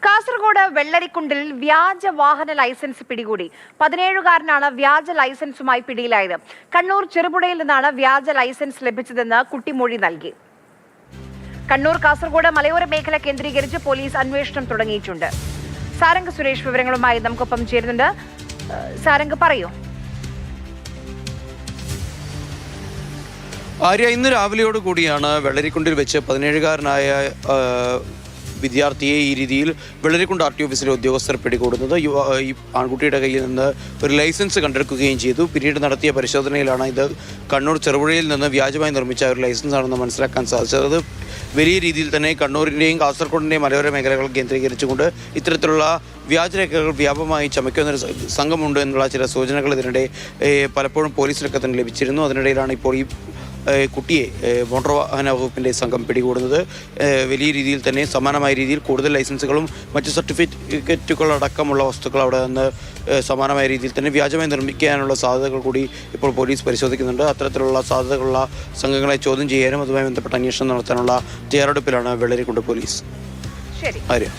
കാസർഗോഡ് വെള്ളരിക്കുണ്ടിൽ വ്യാജ വാഹന ലൈസൻസ് പിടികൂടി. 17-കാരനാണ് വ്യാജ ലൈസൻസുമായി പിടിയിലായത്. കണ്ണൂർ ചെറുപുഴയിൽ നിന്നാണ് വ്യാജ ലൈസൻസ് ലഭിച്ചതെന്ന് കുട്ടി മൊഴി നൽകി. കണ്ണൂർ കാസർഗോഡ് മലയോര മേഖല കേന്ദ്രീകരിച്ച് പോലീസ് അന്വേഷണം തുടങ്ങിയിട്ടുണ്ട്. സാരംഗ് സുരേഷ് വിവരങ്ങളുമായി നമുക്കൊപ്പം ചേരുന്നുണ്ട്. സാരംഗ്, പറയൂ. ആര്യ, ഇന്ന് രാവിലെയോട് കൂടിയാണ് വെള്ളരിക്കുണ്ടിൽ വെച്ച് 17-കാരനായ വിദ്യാർത്ഥിയെ ഈ രീതിയിൽ വെള്ളരിക്കുണ്ട് RT ഓഫീസിലെ ഉദ്യോഗസ്ഥർ പിടികൂടുന്നത്. ഈ ആൺകുട്ടിയുടെ കയ്യിൽ നിന്ന് ഒരു ലൈസൻസ് കണ്ടെടുക്കുകയും ചെയ്തു. പിന്നീട് നടത്തിയ പരിശോധനയിലാണ് ഇത് കണ്ണൂർ ചെറുപുഴയിൽ നിന്ന് വ്യാജമായി നിർമ്മിച്ച ഒരു ലൈസൻസ് ആണെന്ന് മനസ്സിലാക്കാൻ സാധിച്ചത്. അത് വലിയ രീതിയിൽ തന്നെ കണ്ണൂരിൻ്റെയും കാസർഗോഡിൻ്റെയും മലയോര മേഖലകൾ കേന്ദ്രീകരിച്ചുകൊണ്ട് ഇത്തരത്തിലുള്ള വ്യാജരേഖകൾ വ്യാപകമായി ചമയ്ക്കുന്നൊരു സംഘമുണ്ട് എന്നുള്ള ചില സൂചനകൾ ഇതിനിടെ പലപ്പോഴും പോലീസിലൊക്കെ തന്നെ ലഭിച്ചിരുന്നു. അതിനിടയിലാണ് ഇപ്പോൾ ഈ കുട്ടിയെ മോട്ടോർ വാഹന വകുപ്പിൻ്റെ സംഘം പിടികൂടുന്നത്. വലിയ രീതിയിൽ തന്നെ സമാനമായ രീതിയിൽ കൂടുതൽ ലൈസൻസുകളും മറ്റ് സർട്ടിഫിക്കറ്റുകളടക്കമുള്ള വസ്തുക്കൾ അവിടെ നിന്ന് സമാനമായ രീതിയിൽ തന്നെ വ്യാജമായി നിർമ്മിക്കാനുള്ള സാധ്യതകൾ കൂടി ഇപ്പോൾ പോലീസ് പരിശോധിക്കുന്നുണ്ട്. അത്തരത്തിലുള്ള സാധ്യതകളുള്ള സംഘങ്ങളെ ചോദ്യം ചെയ്യാനും അതുമായി ബന്ധപ്പെട്ട അന്വേഷണം നടത്താനുള്ള തയ്യാറെടുപ്പിലാണ് വെള്ളരിക്കുണ്ട് പോലീസ്. ശരി. ആര്യ.